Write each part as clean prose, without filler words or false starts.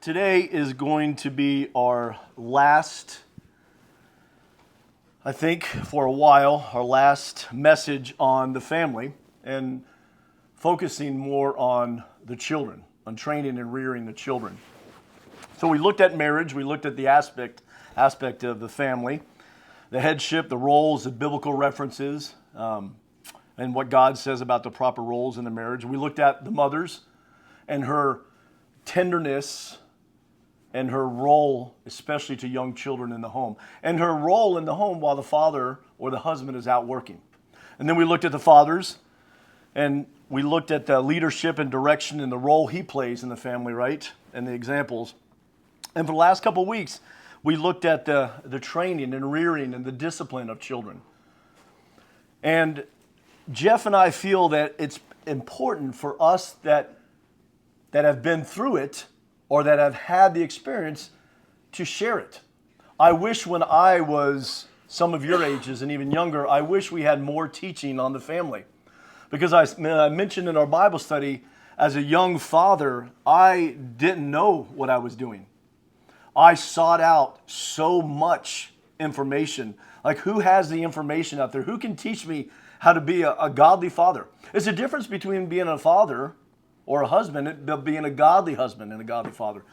Today is going to be our last, I think for a while, our last message on the family and focusing more on the children, on training and rearing the children. So we looked at marriage, we looked at the aspect of the family, the headship, the roles, the biblical references, and what God says about the proper roles in the marriage. We looked at the mothers and her tenderness and her role, especially to young children in the home, and her role in the home while the father or the husband is out working. And then we looked at the fathers, and we looked at the leadership and direction and the role he plays in the family, right? And the examples. And for the last couple of weeks, we looked at the training and rearing and the discipline of children. And Jeff and I feel that it's important for us that have been through it or that have had the experience to share it. I wish when I was some of your ages and even younger, I wish we had more teaching on the family. Because I mentioned in our Bible study, as a young father, I didn't know what I was doing. I sought out so much information. Like, who has the information out there? Who can teach me how to be a godly father? There's a difference between being a father or a husband, but being a godly husband and a godly father.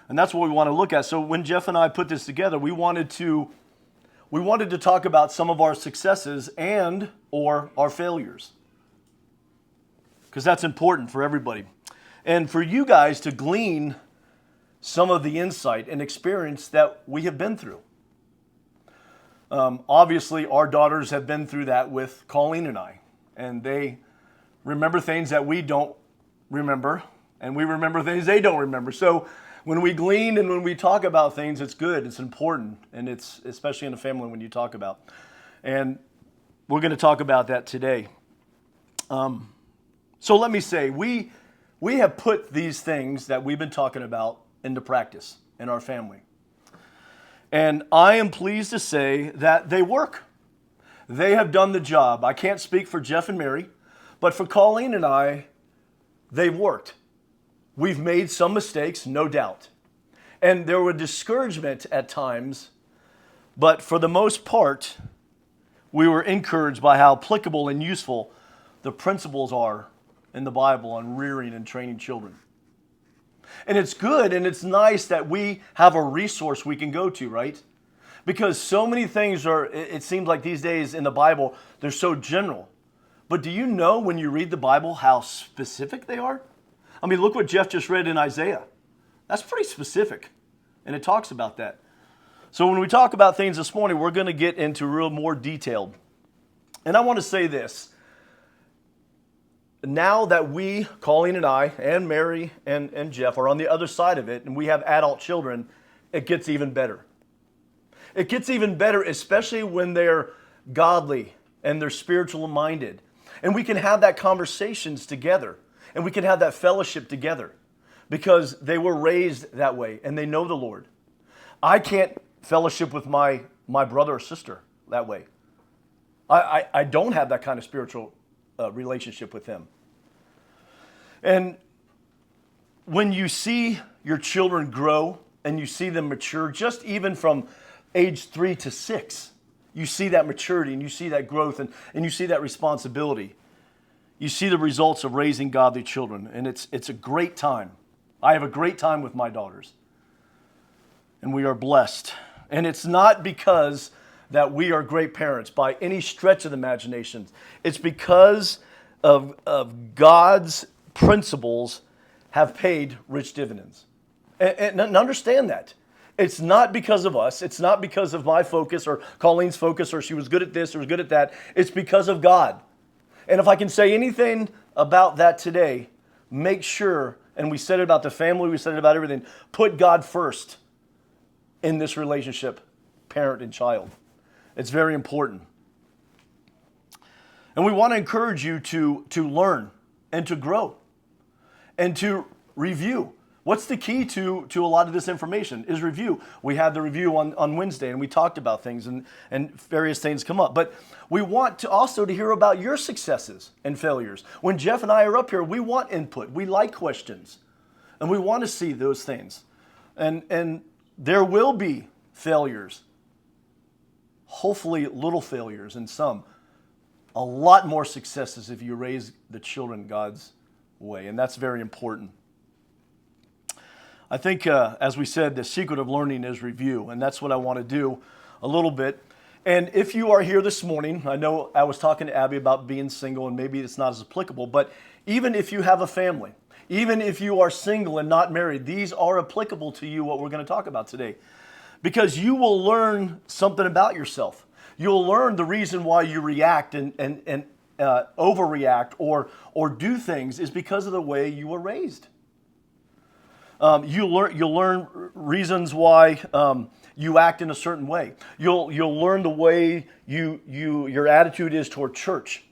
And that's what we want to look at. So when Jeff and I put this together, we wanted to talk about some of our successes and or our failures. Because that's important for everybody. And for you guys to glean some of the insight and experience that we have been through. Obviously, our daughters have been through that with Colleen and I. And they remember things that we don't remember, and we remember things they don't remember. So when we glean and when we talk about things, it's good, it's important, and it's especially in a family when you talk about. And we're going to talk about that today. So let me say, we have put these things that we've been talking about into practice in our family. And I am pleased to say that they work. They have done the job. I can't speak for Jeff and Mary, but for Colleen and I, they've worked. We've made some mistakes, no doubt. And there were discouragement at times, but for the most part, we were encouraged by how applicable and useful the principles are in the Bible on rearing and training children. And it's good and it's nice that we have a resource we can go to, right? Because so many things it seems like these days in the Bible, they're so general. But do you know when you read the Bible how specific they are? I mean, look what Jeff just read in Isaiah. That's pretty specific. And it talks about that. So when we talk about things this morning, we're going to get into real more detailed. And I want to say this. Now that we, Colleen and I, and Mary and Jeff are on the other side of it, and we have adult children, it gets even better. It gets even better, especially when they're godly and they're spiritual minded. And we can have that conversations together, and we can have that fellowship together because they were raised that way and they know the Lord. I can't fellowship with my brother or sister that way. I don't have that kind of spiritual relationship with them. And when you see your children grow and you see them mature, just even from age 3 to 6, you see that maturity and you see that growth and you see that responsibility. You see the results of raising godly children, and it's a great time. I have a great time with my daughters, and we are blessed. And it's not because that we are great parents by any stretch of the imagination. It's because of God's principles have paid rich dividends. And understand that. It's not because of us. It's not because of my focus or Colleen's focus or she was good at this or was good at that. It's because of God. And if I can say anything about that today, make sure, and we said it about the family, we said it about everything, put God first in this relationship, parent and child. It's very important. And we want to encourage you to learn and to grow and to review. What's the key to a lot of this information is review. We had the review on Wednesday, and we talked about things, and various things come up. But we want to also to hear about your successes and failures. When Jeff and I are up here, we want input. We like questions, and we want to see those things. And there will be failures. Hopefully little failures and some. A lot more successes if you raise the children God's way. And that's very important. I think, as we said, the secret of learning is review. And that's what I want to do a little bit. And if you are here this morning, I know I was talking to Abby about being single and maybe it's not as applicable, but even if you have a family, even if you are single and not married, these are applicable to you, what we're going to talk about today. Because you will learn something about yourself. You'll learn the reason why you react and overreact or do things is because of the way you were raised. You'll learn reasons why you act in a certain way. You'll learn the way your attitude is toward church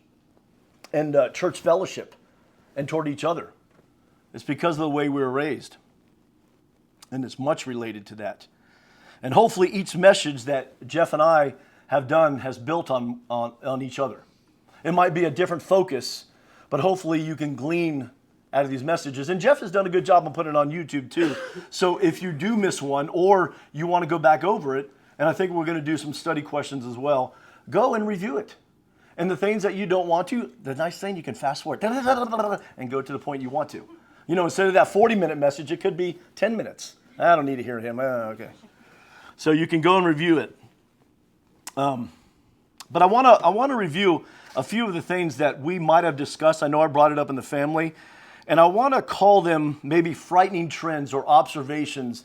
and church fellowship and toward each other. It's because of the way we were raised. And it's much related to that. And hopefully each message that Jeff and I have done has built on each other. It might be a different focus, but hopefully you can glean out of these messages. And Jeff has done a good job of putting it on YouTube too. So if you do miss one or you want to go back over it, and I think we're going to do some study questions as well, go and review it. And the things that you don't want to, the nice thing, you can fast forward and go to the point you want to. You know, instead of that 40-minute message, it could be 10 minutes. I don't need to hear him. Okay. So you can go and review it. But I want to review a few of the things that we might have discussed. I know I brought it up in the family. And I want to call them maybe frightening trends or observations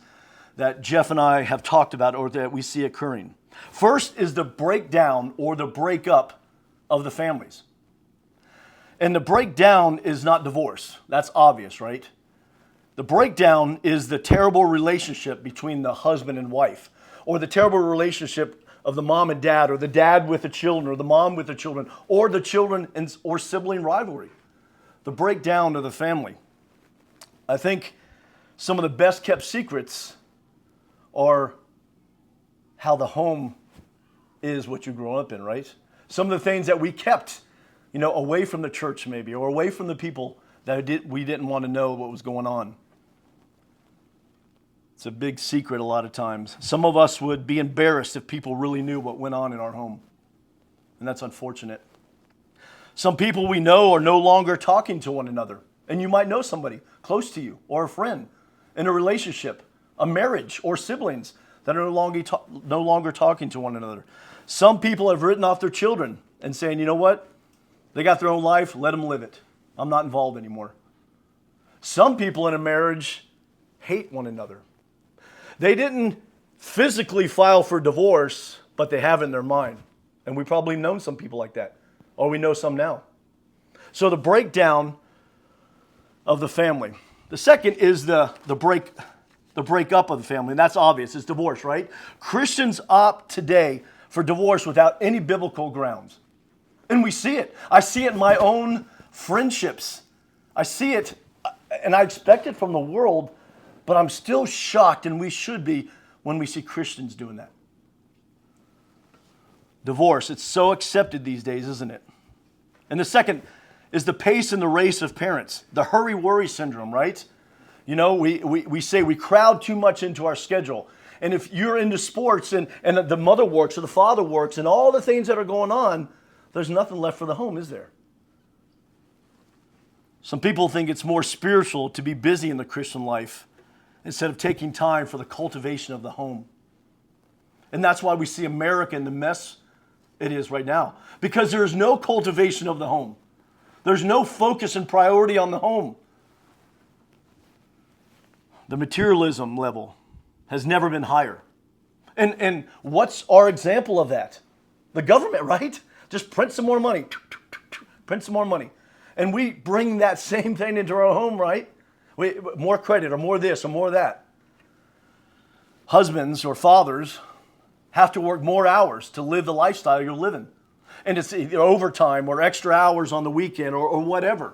that Jeff and I have talked about or that we see occurring. First is the breakdown or the breakup of the families. And the breakdown is not divorce. That's obvious, right? The breakdown is the terrible relationship between the husband and wife, or the terrible relationship of the mom and dad, or the dad with the children, or the mom with the children, or the children or sibling rivalry. The breakdown of the family. I think some of the best kept secrets are how the home is what you grow up in, right? Some of the things that we kept, away from the church maybe, or away from the people that we didn't want to know what was going on. It's a big secret a lot of times. Some of us would be embarrassed if people really knew what went on in our home. And that's unfortunate. Some people we know are no longer talking to one another. And you might know somebody close to you or a friend in a relationship, a marriage, or siblings that are no longer talking to one another. Some people have written off their children and saying, you know what? They got their own life. Let them live it. I'm not involved anymore. Some people in a marriage hate one another. They didn't physically file for divorce, but they have it in their mind. And we probably know some people like that. Or we know some now. So the breakdown of the family. The second is the breakup of the family, and that's obvious. It's divorce, right? Christians opt today for divorce without any biblical grounds. And we see it. I see it in my own friendships. I see it, and I expect it from the world, but I'm still shocked, and we should be, when we see Christians doing that. Divorce, it's so accepted these days, isn't it? And the second is the pace and the race of parents, the hurry-worry syndrome, right? We say we crowd too much into our schedule. And if you're into sports and the mother works or the father works and all the things that are going on, there's nothing left for the home, is there? Some people think it's more spiritual to be busy in the Christian life instead of taking time for the cultivation of the home. And that's why we see America in the mess it is right now. Because there is no cultivation of the home. There's no focus and priority on the home. The materialism level has never been higher. And what's our example of that? The government, right? Just print some more money. Print some more money. And we bring that same thing into our home, right? More credit or more this or more that. Husbands or fathers have to work more hours to live the lifestyle you're living. And it's either overtime or extra hours on the weekend or whatever.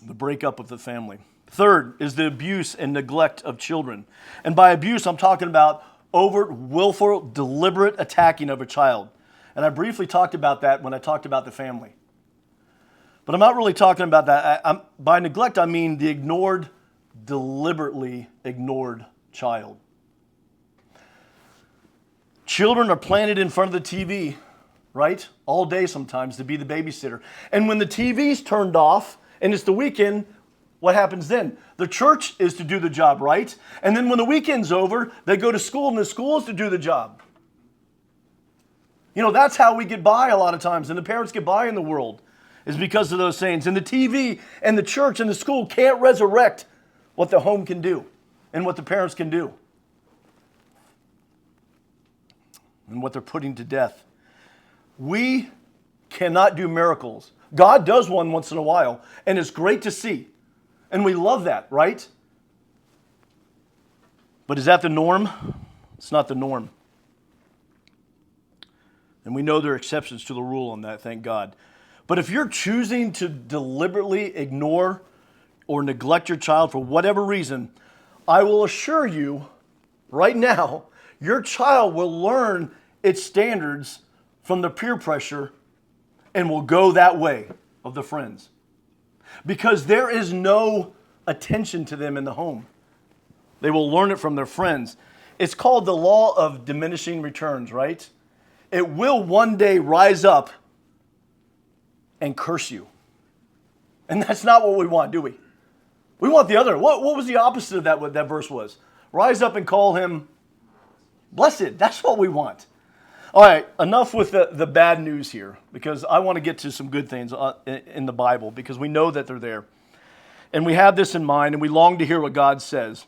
The breakup of the family. Third is the abuse and neglect of children. And by abuse, I'm talking about overt, willful, deliberate attacking of a child. And I briefly talked about that when I talked about the family. But I'm not really talking about that. By neglect, I mean the ignored, deliberately ignored child. Children are planted in front of the TV, right? All day sometimes to be the babysitter. And when the TV's turned off and it's the weekend, what happens then? The church is to do the job, right? And then when the weekend's over, they go to school and the school is to do the job. That's how we get by a lot of times, and the parents get by in the world, is because of those things. And the TV and the church and the school can't resurrect what the home can do and what the parents can do and what they're putting to death. We cannot do miracles. God does one once in a while, and it's great to see. And we love that, right? But is that the norm? It's not the norm. And we know there are exceptions to the rule on that, thank God. But if you're choosing to deliberately ignore or neglect your child for whatever reason, I will assure you right now, your child will learn its standards from the peer pressure and will go that way of the friends. Because there is no attention to them in the home. They will learn it from their friends. It's called the law of diminishing returns, right? It will one day rise up and curse you. And that's not what we want, do we? We want the other. What was the opposite of that, what that verse was? Rise up and call him blessed. That's what we want. All right, enough with the bad news here, because I want to get to some good things in the Bible, because we know that they're there. And we have this in mind, and we long to hear what God says.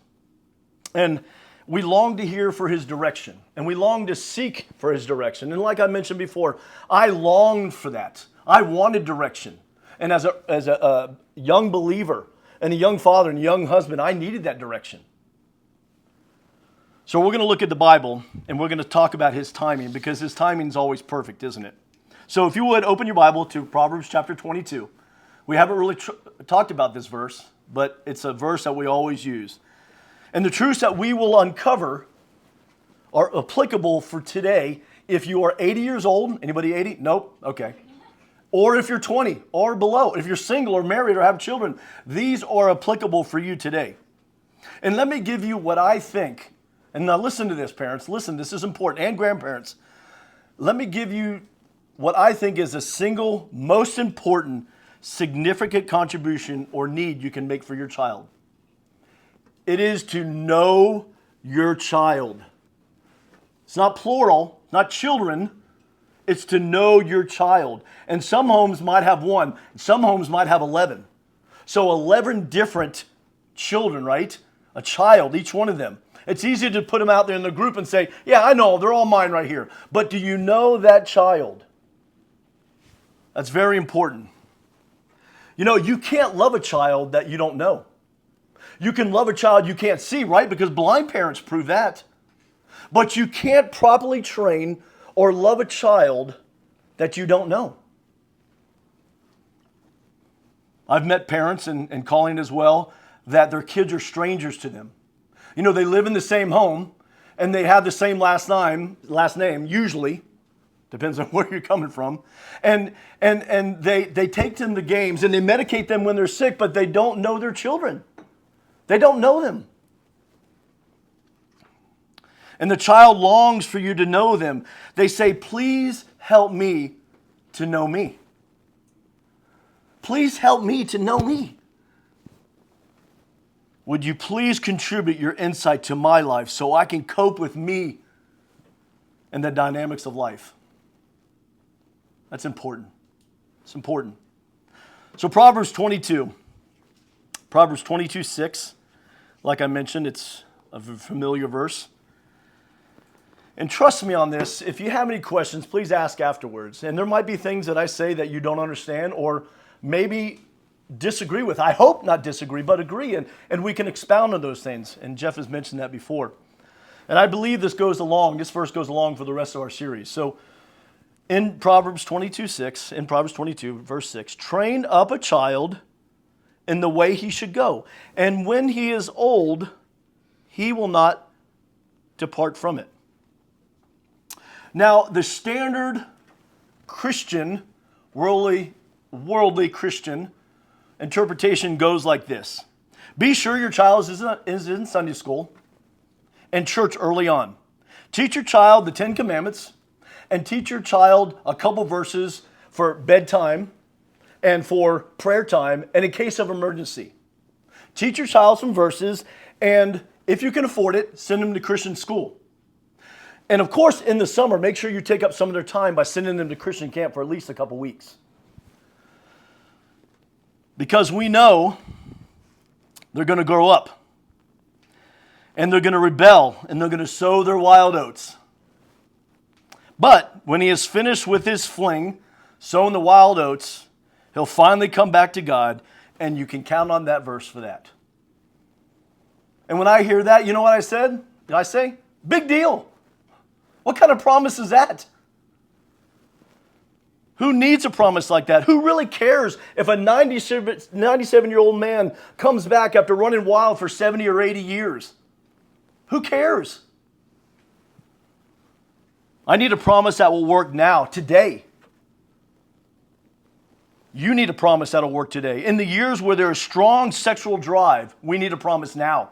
And we long to hear for his direction, and we long to seek for his direction. And like I mentioned before, I longed for that. I wanted direction. And as a young believer and a young father and a young husband, I needed that direction. So we're going to look at the Bible, and we're going to talk about his timing, because his timing is always perfect, isn't it? So if you would, open your Bible to Proverbs chapter 22. We haven't really talked about this verse, but it's a verse that we always use. And the truths that we will uncover are applicable for today if you are 80 years old. Anybody 80? Nope. Okay. Or if you're 20 or below. If you're single or married or have children, these are applicable for you today. And let me give you what I think. And now listen to this, parents. Listen, this is important. And grandparents. Let me give you what I think is the single most important, significant contribution or need you can make for your child. It is to know your child. It's not plural, not children. It's to know your child. And some homes might have one. Some homes might have 11. So 11 different children, right? A child, each one of them. It's easy to put them out there in the group and say, yeah, I know, they're all mine right here. But do you know that child? That's very important. You can't love a child that you don't know. You can love a child you can't see, right? Because blind parents prove that. But you can't properly train or love a child that you don't know. I've met parents, and Colleen as well, that their kids are strangers to them. They live in the same home, and they have the same last name, usually. Depends on where you're coming from. And they take them to games, and they medicate them when they're sick, but they don't know their children. They don't know them. And the child longs for you to know them. They say, please help me to know me. Please help me to know me. Would you please contribute your insight to my life so I can cope with me and the dynamics of life? That's important. It's important. So Proverbs 22:6, like I mentioned, it's a familiar verse. And trust me on this, if you have any questions, please ask afterwards. And there might be things that I say that you don't understand or maybe disagree with. I hope not disagree, but agree. And we can expound on those things. And Jeff has mentioned that before. And I believe this verse goes along for the rest of our series. So in Proverbs 22, verse 6, train up a child in the way he should go. And when he is old, he will not depart from it. Now, the standard Christian worldly worldly Christian interpretation goes like this. Be sure your child is in Sunday school and church early on. Teach your child the 10 Commandments and teach your child a couple verses for bedtime and for prayer time and in case of emergency. Teach your child some verses, and if you can afford it, send them to Christian school. And of course, in the summer, make sure you take up some of their time by sending them to Christian camp for at least a couple weeks. Because we know they're going to grow up, and they're going to rebel, and they're going to sow their wild oats. But when he is finished with his fling, sowing the wild oats, he'll finally come back to God, and you can count on that verse for that. And when I hear that, you know what I said? Did I say? Big deal. What kind of promise is that? Who needs a promise like that? Who really cares if a 97-year-old man comes back after running wild for 70 or 80 years? Who cares? I need a promise that will work now, today. You need a promise that will work today. In the years where there is strong sexual drive, we need a promise now.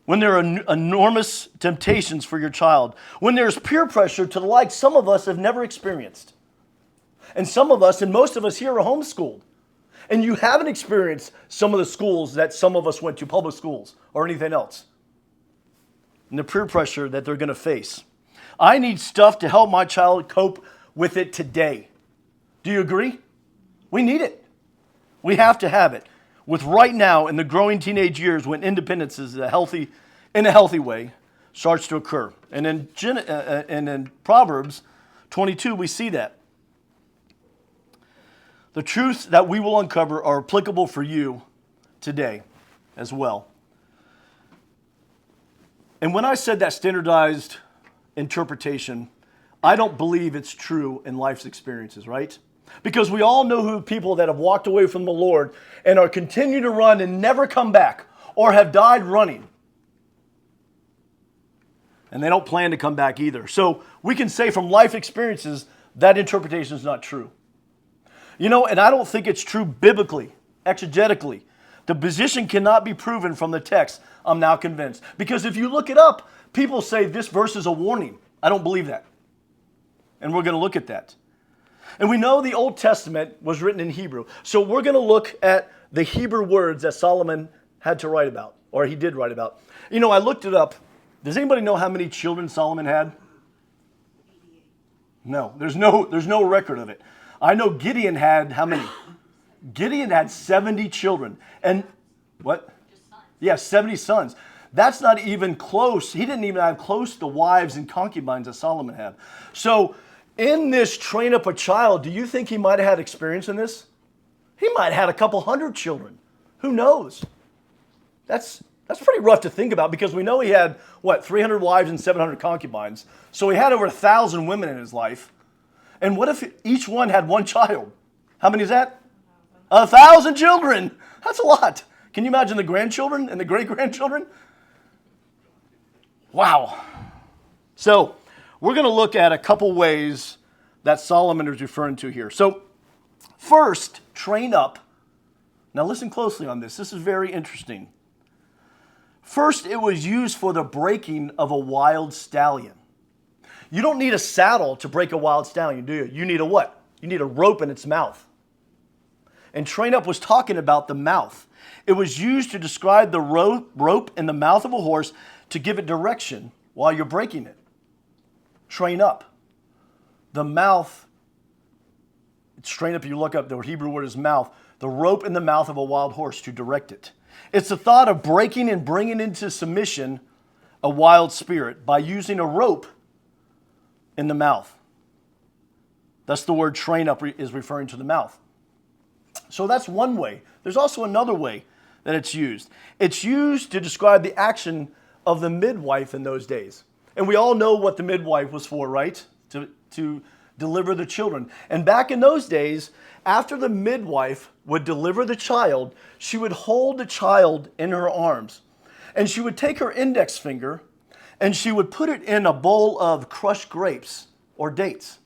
When there are enormous temptations for your child. When there's peer pressure to the like some of us have never experienced. And some of us, and most of us here, are homeschooled. And you haven't experienced some of the schools that some of us went to, public schools or anything else. And the peer pressure that they're going to face. I need stuff to help my child cope with it today. Do you agree? We need it. We have to have it. With right now in the growing teenage years when independence is in a healthy way starts to occur. And in Proverbs 22 we see that. The truths that we will uncover are applicable for you today as well. And when I said that standardized interpretation, I don't believe it's true in life's experiences, right? Because we all know who people that have walked away from the Lord and are continuing to run and never come back or have died running. And they don't plan to come back either. So we can say from life experiences that interpretation is not true. You know, and I don't think it's true biblically, exegetically. The position cannot be proven from the text, I'm now convinced. Because if you look it up, people say this verse is a warning. I don't believe that. And we're going to look at that. And we know the Old Testament was written in Hebrew. So we're going to look at the Hebrew words that Solomon had to write about, or he did write about. You know, I looked it up. Does anybody know how many children Solomon had? No, there's no record of it. I know Gideon had how many? Gideon had 70 children. And what? Just sons. Yeah, 70 sons. That's not even close. He didn't even have close the wives and concubines that Solomon had. So in this train up a child, do you think he might have had experience in this? He might have had a couple hundred children. Who knows? That's pretty rough to think about because we know he had, 300 wives and 700 concubines. So he had over 1,000 women in his life. And what if each one had one child? How many is that? 1,000 children. That's a lot. Can you imagine the grandchildren and the great-grandchildren? Wow. So we're going to look at a couple ways that Solomon is referring to here. So first, train up. Now listen closely on this. This is very interesting. First, it was used for the breaking of a wild stallion. You don't need a saddle to break a wild stallion, do you? You need a what? You need a rope in its mouth. And train up was talking about the mouth. It was used to describe the rope in the mouth of a horse to give it direction while you're breaking it. Train up. The mouth, it's train up, you look up, the Hebrew word is mouth, the rope in the mouth of a wild horse to direct it. It's the thought of breaking and bringing into submission a wild spirit by using a rope in the mouth. Thus the word train up is referring to the mouth. So that's one way. There's also another way that it's used. It's used to describe the action of the midwife in those days. And we all know what the midwife was for, right? To deliver the children. And back in those days, after the midwife would deliver the child, she would hold the child in her arms. And she would take her index finger and she would put it in a bowl of crushed grapes or dates.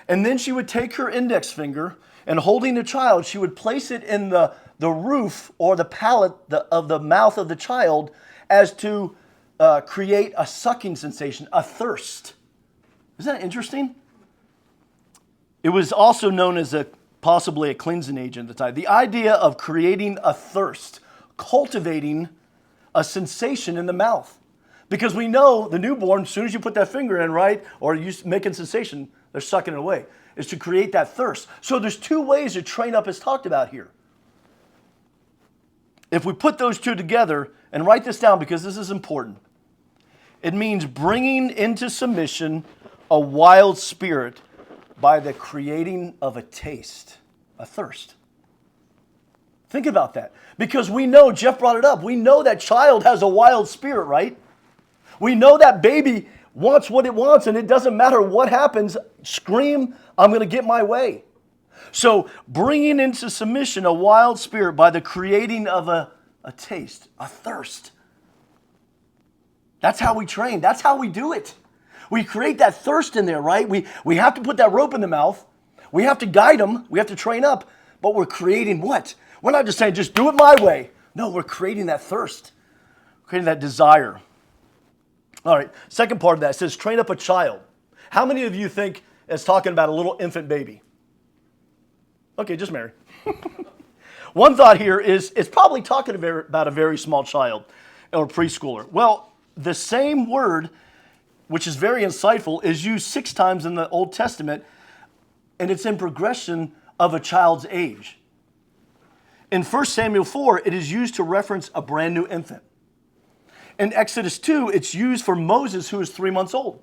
And then she would take her index finger and holding the child, she would place it in the roof or the palate of the mouth of the child as to create a sucking sensation, a thirst. Isn't that interesting? It was also known as possibly a cleansing agent at the time. The idea of creating a thirst, cultivating a sensation in the mouth. Because we know the newborn, as soon as you put that finger in, right, or you make a sensation, they're sucking it away, is to create that thirst. So there's two ways to train up is talked about here. If we put those two together, and write this down because this is important, it means bringing into submission a wild spirit by the creating of a taste, a thirst. Think about that. Because we know, Jeff brought it up, we know that child has a wild spirit, right? We know that baby wants what it wants, and it doesn't matter what happens. Scream, I'm going to get my way. So bringing into submission a wild spirit by the creating of a taste, a thirst. That's how we train. That's how we do it. We create that thirst in there, right? We have to put that rope in the mouth. We have to guide them. We have to train up. But we're creating what? We're not just saying, just do it my way. No, we're creating that thirst, creating that desire. All right, second part of that says train up a child. How many of you think it's talking about a little infant baby? Okay, just Mary. One thought here is it's probably talking about a very small child or preschooler. Well, the same word, which is very insightful, is used 6 times in the Old Testament, and it's in progression of a child's age. In 1 Samuel 4, it is used to reference a brand new infant. In Exodus 2, it's used for Moses, who is 3 months old.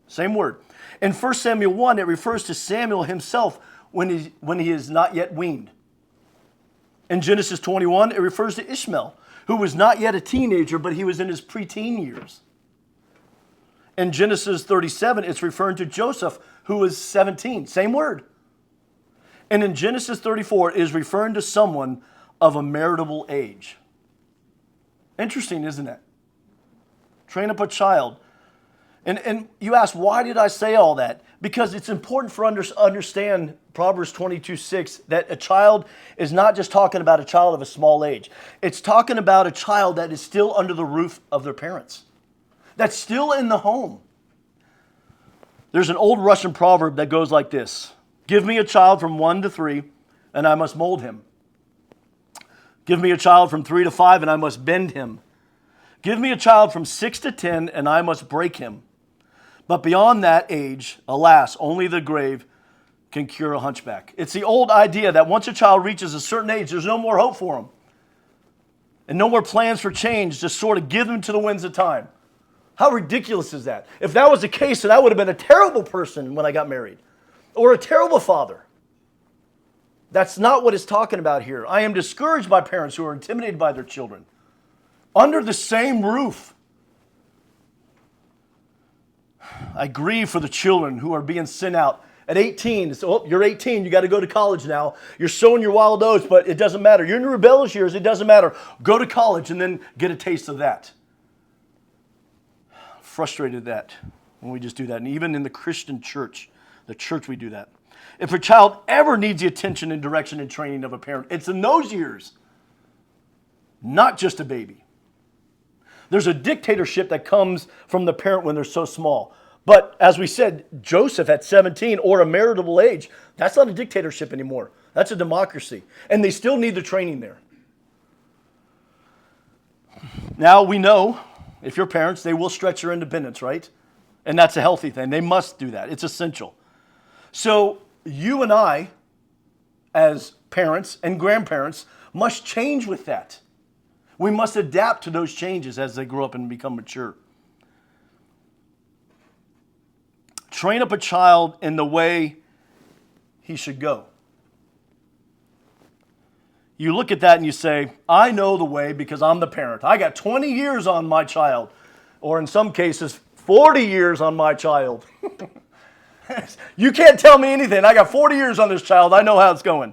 Same word. In 1 Samuel 1, it refers to Samuel himself when he is not yet weaned. In Genesis 21, it refers to Ishmael, who was not yet a teenager, but he was in his preteen years. In Genesis 37, it's referring to Joseph, who was 17. Same word. And in Genesis 34, it is referring to someone of a marriageable age. Interesting, isn't it? Train up a child. And you ask, why did I say all that? Because it's important for us to understand Proverbs 22:6, that a child is not just talking about a child of a small age. It's talking about a child that is still under the roof of their parents. That's still in the home. There's an old Russian proverb that goes like this. Give me a child from 1 to 3, and I must mold him. Give me a child from 3 to 5, and I must bend him. Give me a child from 6 to 10, and I must break him. But beyond that age, alas, only the grave can cure a hunchback. It's the old idea that once a child reaches a certain age, there's no more hope for him. And no more plans for change, just sort of give them to the winds of time. How ridiculous is that? If that was the case, then I would have been a terrible person when I got married. Or a terrible father. That's not what it's talking about here. I am discouraged by parents who are intimidated by their children. Under the same roof. I grieve for the children who are being sent out at 18. It's, oh, you're 18, you got to go to college now. You're sowing your wild oats, but it doesn't matter. You're in your rebellious years, it doesn't matter. Go to college and then get a taste of that. Frustrated that when we just do that. And even in the Christian church, the church, we do that. If a child ever needs the attention and direction and training of a parent, it's in those years, not just a baby. There's a dictatorship that comes from the parent when they're so small. But as we said, Joseph at 17 or a marriageable age, that's not a dictatorship anymore. That's a democracy. And they still need the training there. Now we know, if you're parents, they will stretch your independence, right? And that's a healthy thing. They must do that. It's essential. So you and I, as parents and grandparents, must change with that. We must adapt to those changes as they grow up and become mature. Train up a child in the way he should go. You look at that and you say, I know the way because I'm the parent. I got 20 years on my child, or in some cases, 40 years on my child. You can't tell me anything. I got 40 years on this child. I know how it's going.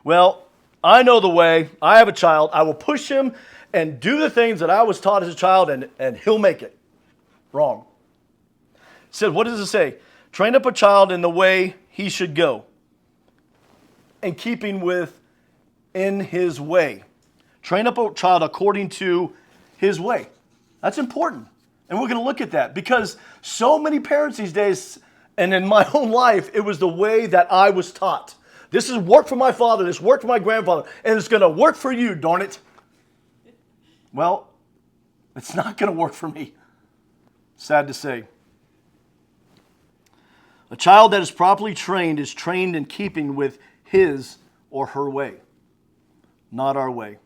Well, I know the way. I have a child. I will push him and do the things that I was taught as a child, and he'll make it. Wrong. It said, what does it say? Train up a child in the way he should go, in keeping with in his way. Train up a child according to his way. That's important. And we're going to look at that because so many parents these days, and in my own life, it was the way that I was taught. This has worked for my father, this worked for my grandfather, and it's going to work for you, darn it. Well, it's not going to work for me. Sad to say. A child that is properly trained is trained in keeping with his or her way, not our way.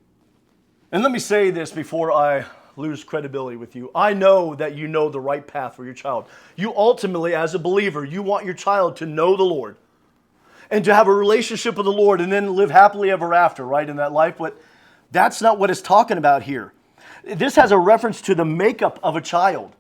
And let me say this before I lose credibility with you. I know that you know the right path for your child. You ultimately, as a believer, you want your child to know the Lord and to have a relationship with the Lord and then live happily ever after, right, in that life. But that's not what it's talking about here. This has a reference to the makeup of a child.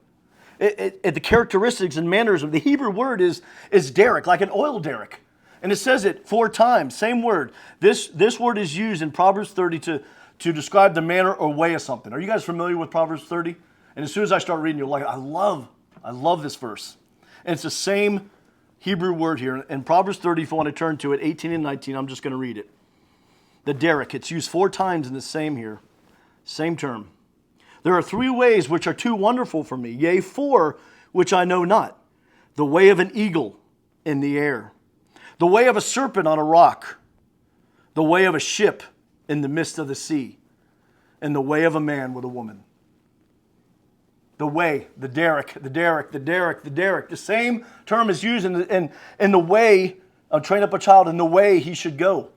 The characteristics and manners of the Hebrew word is derrick, like an oil derrick. And it says it 4 times, same word. This word is used in Proverbs 30 to describe the manner or way of something. Are you guys familiar with Proverbs 30? And as soon as I start reading, you're like, I love this verse. And it's the same Hebrew word here. In Proverbs 30, if you want to turn to it, 18 and 19, I'm just going to read it. The derrick, it's used 4 times in the same here, same term. There are 3 ways which are too wonderful for me, yea, 4 which I know not. The way of an eagle in the air, the way of a serpent on a rock, the way of a ship in the midst of the sea, and the way of a man with a woman. The way, the derrick. The same term is used in the way of train up a child in the way he should go.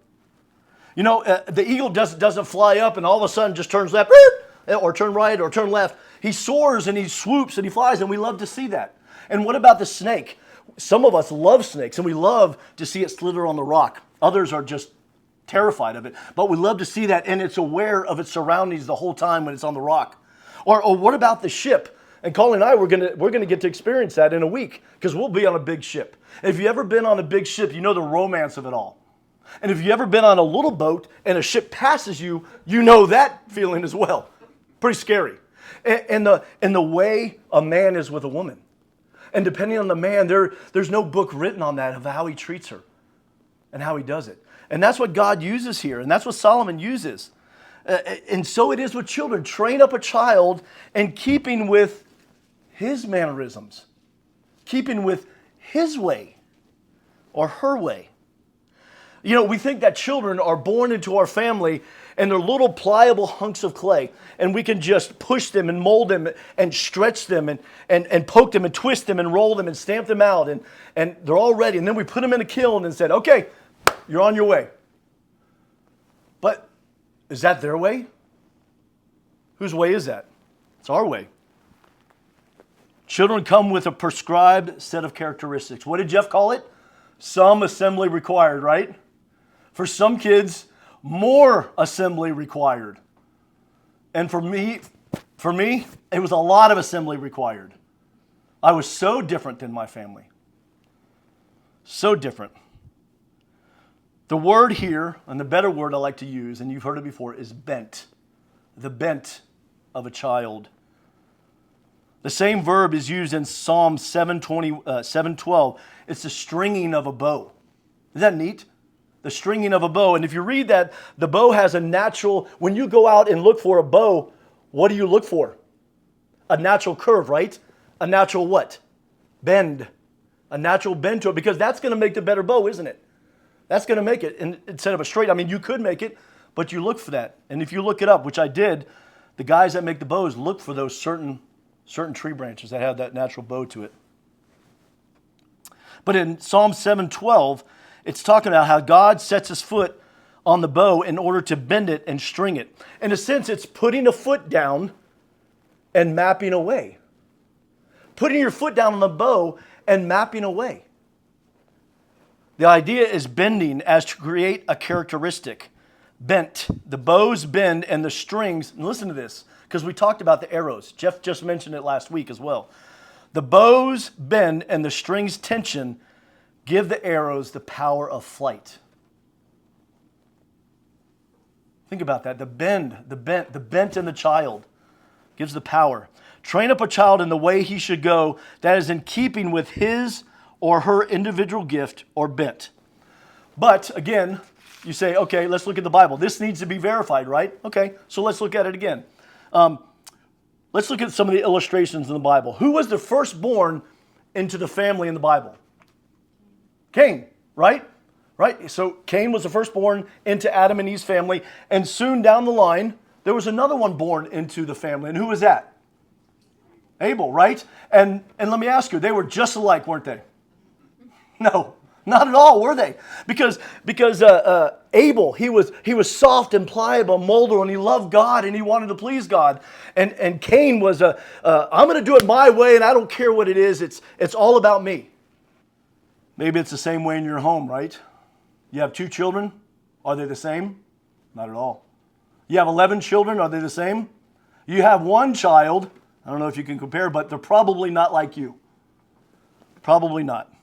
You know, the eagle doesn't fly up and all of a sudden just turns left, or turn right, or turn left. He soars and he swoops and he flies, and we love to see that. And what about the snake? Some of us love snakes, and we love to see it slither on the rock. Others are just terrified of it. But we love to see that, and it's aware of its surroundings the whole time when it's on the rock. Or what about the ship? And Colin and I, we're gonna get to experience that in a week, because we'll be on a big ship. If you've ever been on a big ship, you know the romance of it all. And if you've ever been on a little boat and a ship passes you, you know that feeling as well. Pretty scary. And the way a man is with a woman. And depending on the man, there's no book written on that of how he treats her and how he does it. And that's what God uses here. And that's what Solomon uses. And so it is with children. Train up a child in keeping with his mannerisms. Keeping with his way or her way. You know, we think that children are born into our family and they're little pliable hunks of clay, and we can just push them and mold them and stretch them and poke them and twist them and roll them and stamp them out, and they're all ready. And then we put them in a kiln and said, okay, you're on your way. But is that their way? Whose way is that? It's our way. Children come with a prescribed set of characteristics. What did Jeff call it? Some assembly required, right? For some kids, more assembly required. And for me, it was a lot of assembly required. I was so different than my family. So different. The word here, and the better word I like to use, and you've heard it before, is bent. The bent of a child. The same verb is used in Psalm 7:12. It's the stringing of a bow. Isn't that neat? The stringing of a bow. And if you read that, the bow has a natural, when you go out and look for a bow, what do you look for? A natural curve, right? A natural what? Bend. A natural bend to it, because that's going to make the better bow, isn't it? That's going to make it. And instead of a straight, I mean, you could make it, but you look for that. And if you look it up, which I did, the guys that make the bows look for those certain tree branches that have that natural bow to it. But in Psalm 7:12, it's talking about how God sets his foot on the bow in order to bend it and string it. In a sense, it's putting a foot down and mapping away. Putting your foot down on the bow and mapping away. The idea is bending as to create a characteristic. Bent. The bows bend and the strings, and listen to this, because we talked about the arrows. Jeff just mentioned it last week as well. The bows bend and the strings tension give the arrows the power of flight. Think about that. The bent in the child gives the power. Train up a child in the way he should go, that is in keeping with his or her individual gift or bent. But again, you say, okay, let's look at the Bible. This needs to be verified, right? Okay, so let's look at it again. Let's look at some of the illustrations in the Bible. Who was the firstborn into the family in the Bible? Cain, right? Right? So Cain was the firstborn into Adam and Eve's family, and soon down the line, there was another one born into the family. And who was that? Abel, right? And let me ask you, they were just alike, weren't they? No, not at all, were they? Because Abel, he was soft and pliable, moldable, and he loved God and he wanted to please God. And Cain was I'm going to do it my way, and I don't care what it is. It's all about me. Maybe it's the same way in your home, right? You have 2 children. Are they the same? Not at all. You have 11 children. Are they the same? You have 1 child. I don't know if you can compare, but they're probably not like you. Probably not.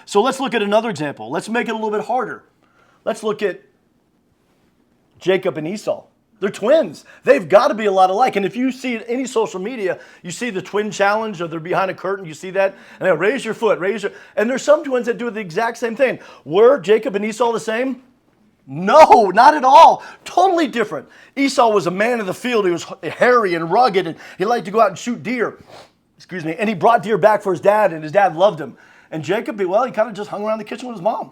So let's look at another example. Let's make it a little bit harder. Let's look at Jacob and Esau. They're twins. They've got to be a lot alike. And if you see any social media, you see the twin challenge, or they're behind a curtain, you see that, and they raise your foot, and there's some twins that do the exact same thing. Were Jacob and Esau the same? No, not at all. Totally different. Esau was a man of the field. He was hairy and rugged, and he liked to go out and shoot deer. And he brought deer back for his dad, and his dad loved him. And Jacob, well, he kind of just hung around the kitchen with his mom.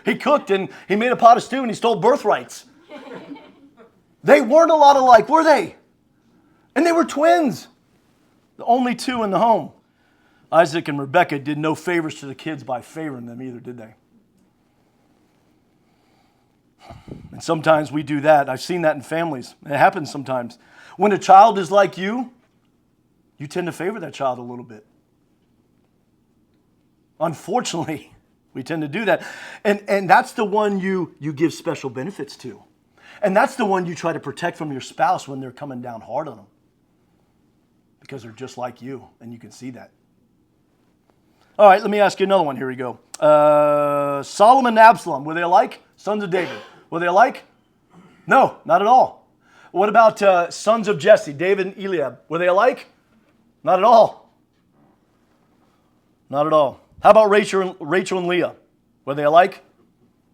He cooked, and he made a pot of stew, and he stole birthrights. They weren't a lot alike, were they? And they were twins. The only 2 in the home. Isaac and Rebekah did no favors to the kids by favoring them either, did they? And sometimes we do that. I've seen that in families. It happens sometimes. When a child is like you tend to favor that child a little bit. Unfortunately, we tend to do that. And that's the one you give special benefits to. And that's the one you try to protect from your spouse when they're coming down hard on them. Because they're just like you, and you can see that. All right, let me ask you another one. Here we go. Solomon and Absalom, were they alike? Sons of David. Were they alike? No, not at all. What about sons of Jesse, David and Eliab? Were they alike? Not at all. Not at all. How about Rachel and Leah? Were they alike?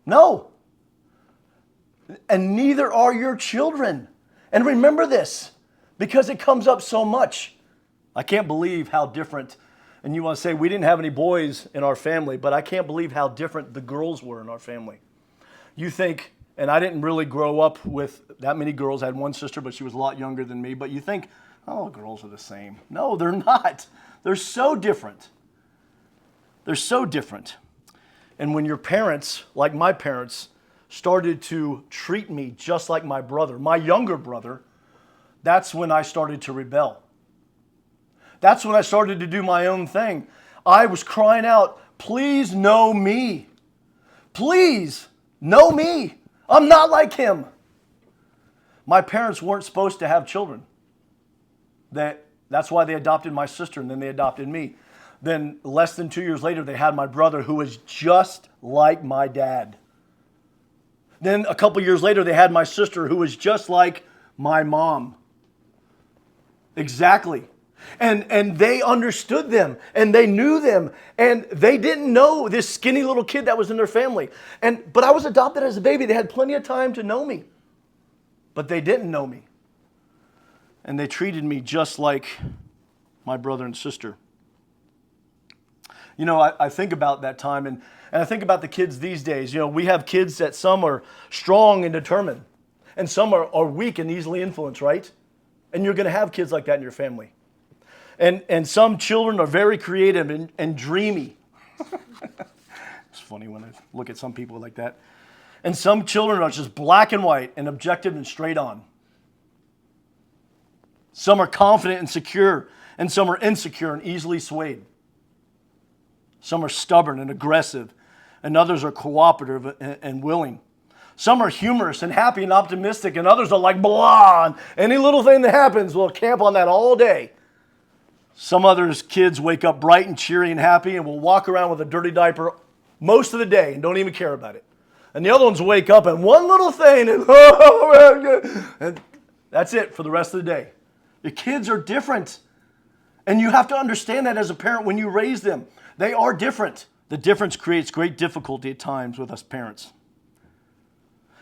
No. And neither are your children. And remember this, because it comes up so much. I can't believe how different, and you want to say we didn't have any boys in our family, but I can't believe how different the girls were in our family. You think, and I didn't really grow up with that many girls. I had 1 sister, but she was a lot younger than me. But you think, oh, girls are the same. No, they're not. They're so different. They're so different. And when your parents, like my parents, started to treat me just like my brother, my younger brother, that's when I started to rebel. That's when I started to do my own thing. I was crying out, please know me. Please know me. I'm not like him. My parents weren't supposed to have children. That's why they adopted my sister, and then they adopted me. Then less than 2 years later, they had my brother, who was just like my dad. Then a couple years later, they had my sister, who was just like my mom. Exactly. And they understood them, and they knew them, and they didn't know this skinny little kid that was in their family. But I was adopted as a baby. They had plenty of time to know me, but they didn't know me. And they treated me just like my brother and sister. I think about that time, and I think about the kids these days. We have kids that some are strong and determined, and some are weak and easily influenced, right? And you're going to have kids like that in your family. And some children are very creative and dreamy. It's funny when I look at some people like that. And some children are just black and white and objective and straight on. Some are confident and secure, and some are insecure and easily swayed. Some are stubborn and aggressive, and others are cooperative and willing. Some are humorous and happy and optimistic, and others are like blah. And any little thing that happens, we'll camp on that all day. Some others' kids wake up bright and cheery and happy and will walk around with a dirty diaper most of the day and don't even care about it. And the other ones wake up and one little thing and that's it for the rest of the day. The kids are different. And you have to understand that as a parent when you raise them. They are different. The difference creates great difficulty at times with us parents.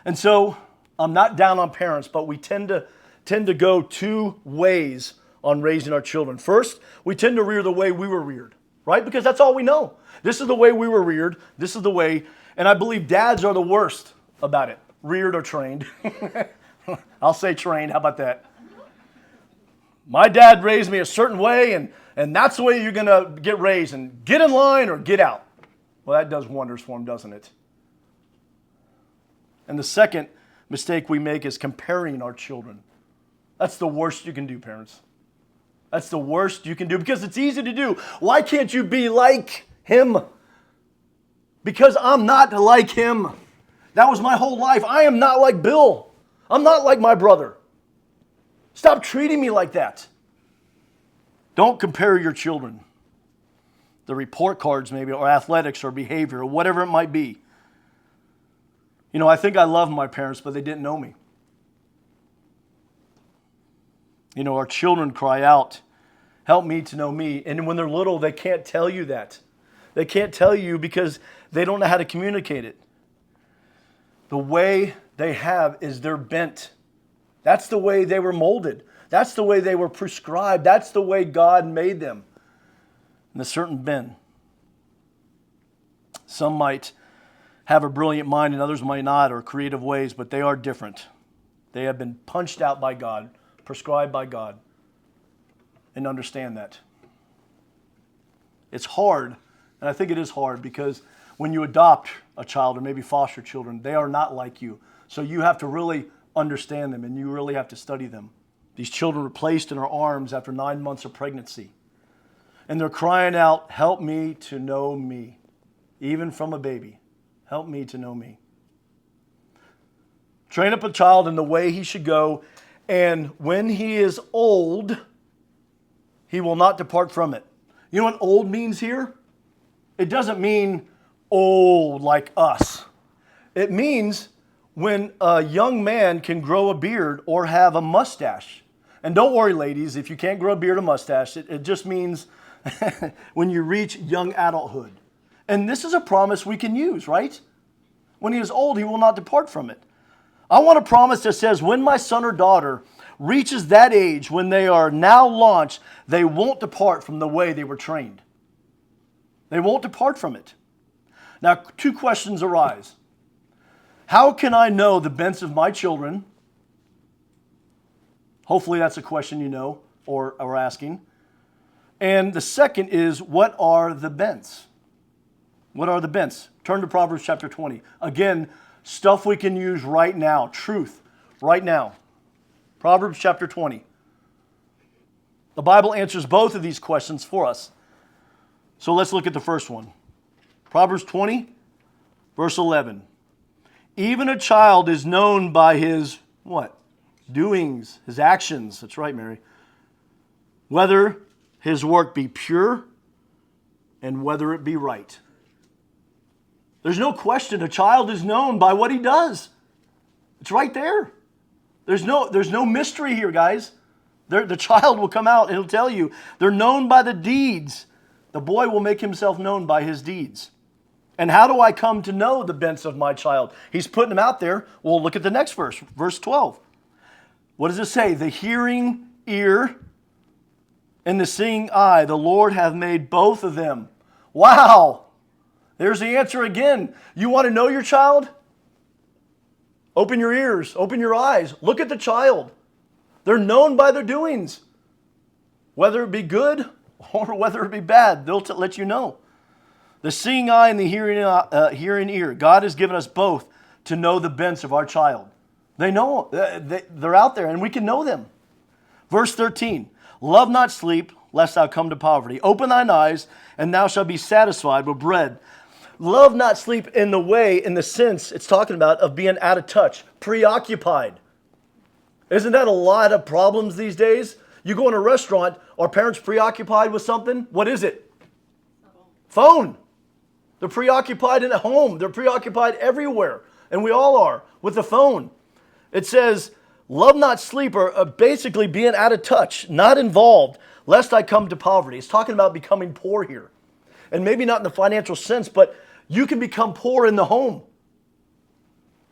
And so I'm not down on parents, but we tend to go two ways on raising our children. First, we tend to rear the way we were reared, right? Because that's all we know. This is the way we were reared. This is the way, and I believe dads are the worst about it, reared or trained. I'll say trained, how about that? My dad raised me a certain way, and that's the way you're going to get raised, and get in line or get out. Well, that does wonders for them, doesn't it? And the second mistake we make is comparing our children. That's the worst you can do, parents. That's the worst you can do because it's easy to do. Why can't you be like him? Because I'm not like him. That was my whole life. I am not like Bill. I'm not like my brother. Stop treating me like that. Don't compare your children. The report cards maybe, or athletics or behavior, or whatever it might be. You know, I think I love my parents, but they didn't know me. You know, our children cry out, help me to know me. And when they're little, they can't tell you that. They can't tell you because they don't know how to communicate it. The way they have is they're bent. That's the way they were molded. That's the way they were prescribed. That's the way God made them. In a certain bend. Some might have a brilliant mind and others might not, or creative ways, but they are different. They have been punched out by God, prescribed by God, and understand that. It's hard, and I think it is hard because when you adopt a child or maybe foster children, they are not like you. So you have to really understand them and you really have to study them. These children were placed in our arms after 9 months of pregnancy. And they're crying out, help me to know me. Even from a baby, help me to know me. Train up a child in the way he should go, and when he is old, he will not depart from it. You know what old means here? It doesn't mean old like us. It means when a young man can grow a beard or have a mustache. And don't worry, ladies, if you can't grow a beard or mustache, it just means when you reach young adulthood. And this is a promise we can use, right? When he is old, he will not depart from it. I want a promise that says when my son or daughter reaches that age, when they are now launched, they won't depart from the way they were trained. They won't depart from it. Now, two questions arise. How can I know the bents of my children? Hopefully that's a question you know or are asking. And the second is, what are the bents? What are the bents? Turn to Proverbs chapter 20. Again, stuff we can use right now. Truth, right now. Proverbs chapter 20. The Bible answers both of these questions for us. So let's look at the first one. Proverbs 20, verse 11. Even a child is known by his, what? Doings, his actions. That's right, Mary. Whether his work be pure and whether it be right. There's no question a child is known by what he does. It's right there. There's no mystery here, guys. The child will come out and he'll tell you. They're known by the deeds. The boy will make himself known by his deeds. And how do I come to know the bents of my child? He's putting them out there. Well, look at the next verse, verse 12. What does it say? The hearing ear and the seeing eye, the Lord hath made both of them. Wow! There's the answer again. You want to know your child? Open your ears, open your eyes. Look at the child. They're known by their doings. Whether it be good or whether it be bad, they'll let you know. The seeing eye and the hearing ear. God has given us both to know the bents of our child. They know, they're out there and we can know them. Verse 13, love not sleep, lest thou come to poverty. Open thine eyes, and thou shalt be satisfied with bread. Love not sleep in the sense it's talking about of being out of touch, preoccupied. Isn't that a lot of problems these days? You go in a restaurant, are parents preoccupied with something? What is it? Phone. They're preoccupied in at home. They're preoccupied everywhere. And we all are with the phone. It says, love not sleep, or basically being out of touch, not involved, lest I come to poverty. It's talking about becoming poor here. And maybe not in the financial sense, but you can become poor in the home.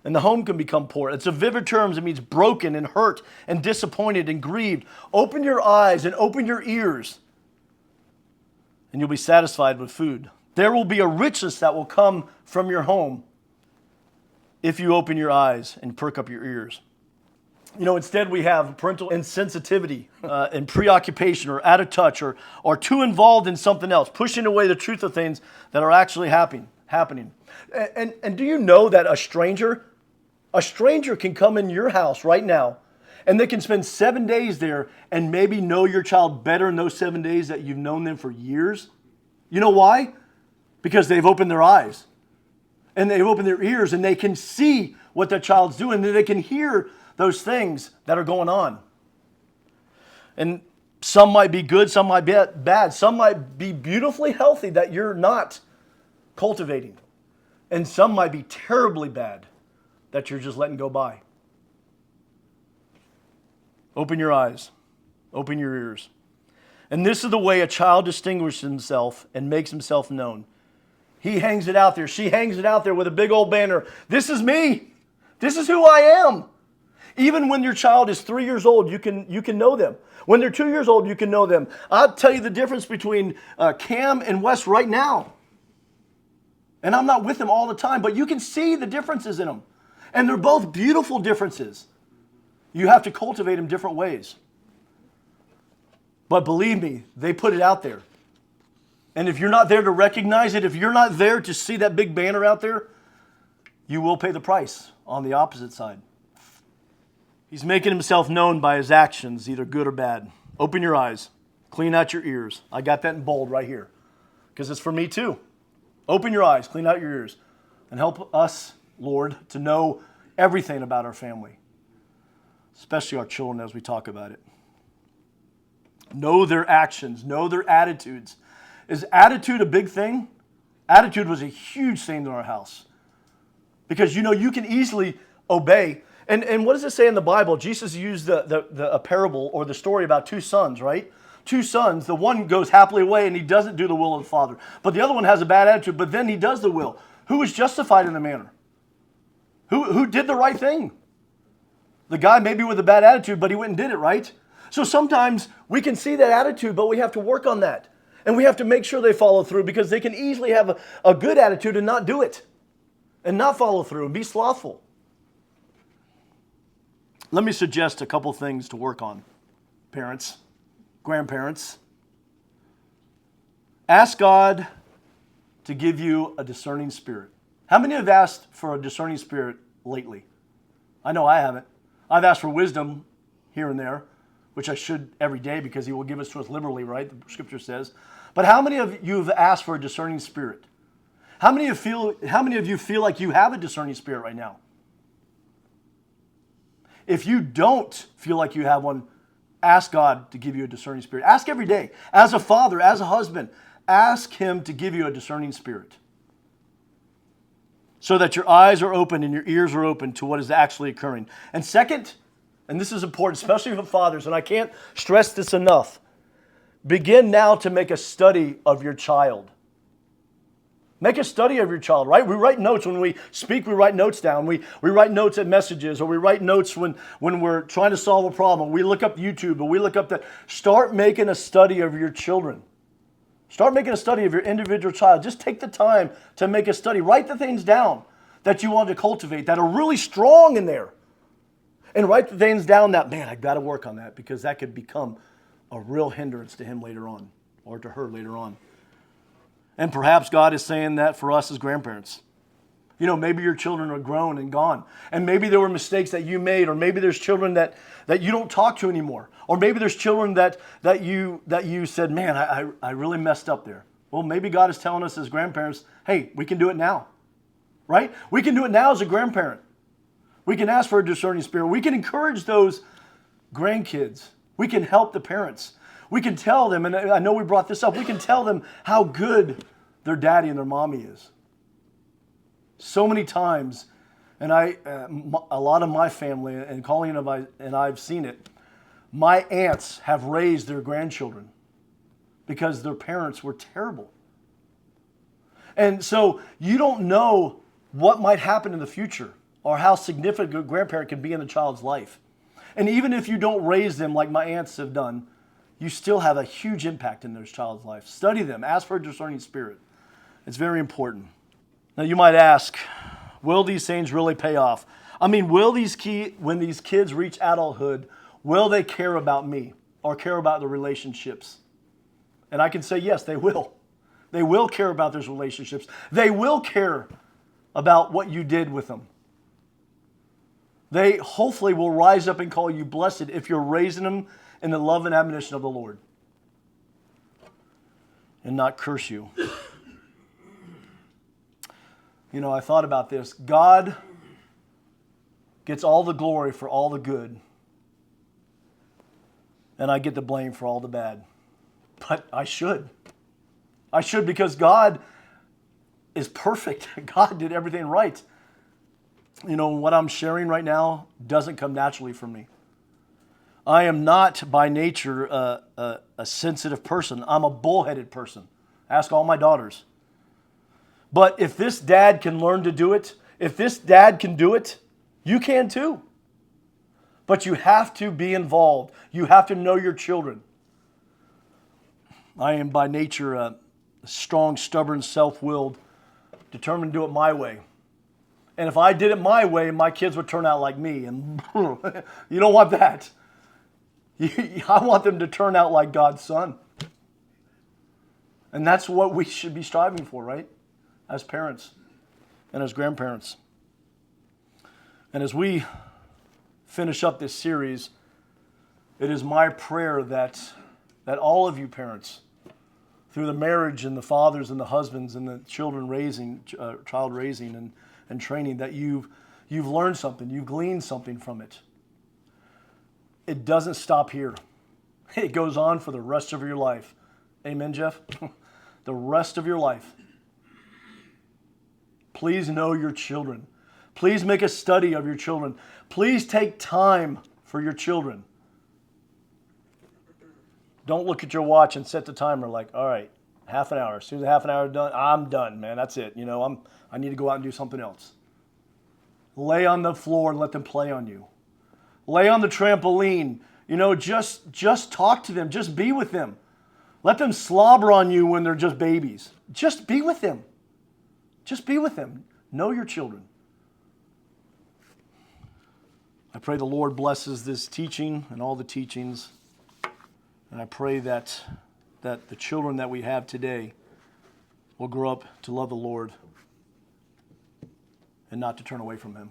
And the home can become poor. It's a vivid terms. It means broken and hurt and disappointed and grieved. Open your eyes and open your ears, and you'll be satisfied with food. There will be a richness that will come from your home if you open your eyes and perk up your ears. Instead we have parental insensitivity and preoccupation or out of touch or too involved in something else, pushing away the truth of things that are actually happening. And do you know that a stranger can come in your house right now and they can spend 7 days there and maybe know your child better in those 7 days that you've known them for years? You know why? Because they've opened their eyes and they've opened their ears and they can see what their child's doing and they can hear those things that are going on. And some might be good, some might be bad. Some might be beautifully healthy that you're not cultivating. And some might be terribly bad that you're just letting go by. Open your eyes. Open your ears. And this is the way a child distinguishes himself and makes himself known. He hangs it out there. She hangs it out there with a big old banner. This is me. This is who I am. Even when your child is 3 years old, you can know them. When they're 2 years old, you can know them. I'll tell you the difference between Cam and Wes right now. And I'm not with them all the time, but you can see the differences in them. And they're both beautiful differences. You have to cultivate them different ways. But believe me, they put it out there. And if you're not there to recognize it, if you're not there to see that big banner out there, you will pay the price on the opposite side. He's making himself known by his actions, either good or bad. Open your eyes. Clean out your ears. I got that in bold right here because it's for me too. Open your eyes, clean out your ears, and help us, Lord, to know everything about our family, especially our children as we talk about it. Know their actions, know their attitudes. Is attitude a big thing? Attitude was a huge thing in our house because, you can easily obey. And what does it say in the Bible? Jesus used a parable or the story about two sons, right? Two sons. The one goes happily away and he doesn't do the will of the Father. But the other one has a bad attitude, but then he does the will. Who was justified in the manner? Who did the right thing? The guy maybe with a bad attitude, but he went and did it, right? So sometimes we can see that attitude, but we have to work on that. And we have to make sure they follow through because they can easily have a good attitude and not do it. And not follow through and be slothful. Let me suggest a couple things to work on, parents, grandparents. Ask God to give you a discerning spirit. How many have asked for a discerning spirit lately? I know I haven't. I've asked for wisdom here and there, which I should every day because he will give us to us liberally, right? The scripture says. But how many of you have asked for a discerning spirit? How many of you feel like you have a discerning spirit right now? If you don't feel like you have one, ask God to give you a discerning spirit. Ask every day. As a father, as a husband, ask him to give you a discerning spirit. So that your eyes are open and your ears are open to what is actually occurring. And second, and this is important, especially for fathers, and I can't stress this enough, begin now to make a study of your child. Make a study of your child, right? We write notes when we speak, we write notes down. We write notes at messages, or we write notes when we're trying to solve a problem. We look up YouTube, or we look up that. Start making a study of your children. Start making a study of your individual child. Just take the time to make a study. Write the things down that you want to cultivate, that are really strong in there. And write the things down that, man, I've got to work on that because that could become a real hindrance to him later on, or to her later on. And perhaps God is saying that for us as grandparents. Maybe your children are grown and gone. And maybe there were mistakes that you made, or maybe there's children that you don't talk to anymore. Or maybe there's children that you said, man, I really messed up there. Well, maybe God is telling us as grandparents, hey, we can do it now. Right? We can do it now as a grandparent. We can ask for a discerning spirit. We can encourage those grandkids. We can help the parents. We can tell them, and I know we brought this up, we can tell them how good their daddy and their mommy is. So many times, and a lot of my family, and Colleen and I've seen it, my aunts have raised their grandchildren because their parents were terrible. And so you don't know what might happen in the future or how significant a grandparent can be in a child's life. And even if you don't raise them like my aunts have done, you still have a huge impact in their child's life. Study them. Ask for a discerning spirit. It's very important. Now you might ask, will these things really pay off? I mean, when these kids reach adulthood, will they care about me or care about the relationships? And I can say, yes, they will. They will care about those relationships. They will care about what you did with them. They hopefully will rise up and call you blessed if you're raising them in the love and admonition of the Lord and not curse you. You know, I thought about this. God gets all the glory for all the good, and I get the blame for all the bad. But I should. I should, because God is perfect. God did everything right. You know, what I'm sharing right now doesn't come naturally from me. I am not by nature a sensitive person. I'm a bullheaded person. Ask all my daughters. But if this dad can learn to do it, if this dad can do it, you can too. But you have to be involved. You have to know your children. I am by nature a strong, stubborn, self-willed, determined to do it my way. And if I did it my way, my kids would turn out like me. And you don't want that. I want them to turn out like God's son. And that's what we should be striving for, right? As parents and as grandparents. And as we finish up this series, it is my prayer that all of you parents, through the marriage and the fathers and the husbands and the children raising, child raising and training, that you've learned something, you've gleaned something from it. It doesn't stop here. It goes on for the rest of your life. Amen, Jeff? The rest of your life. Please know your children. Please make a study of your children. Please take time for your children. Don't look at your watch and set the timer like, all right, half an hour. As soon as half an hour is done, I'm done, man. That's it. You know, I need to go out and do something else. Lay on the floor and let them play on you. Lay on the trampoline. You know, just talk to them. Just be with them. Let them slobber on you when they're just babies. Just be with them. Just be with them. Know your children. I pray the Lord blesses this teaching and all the teachings. And I pray that the children that we have today will grow up to love the Lord and not to turn away from Him.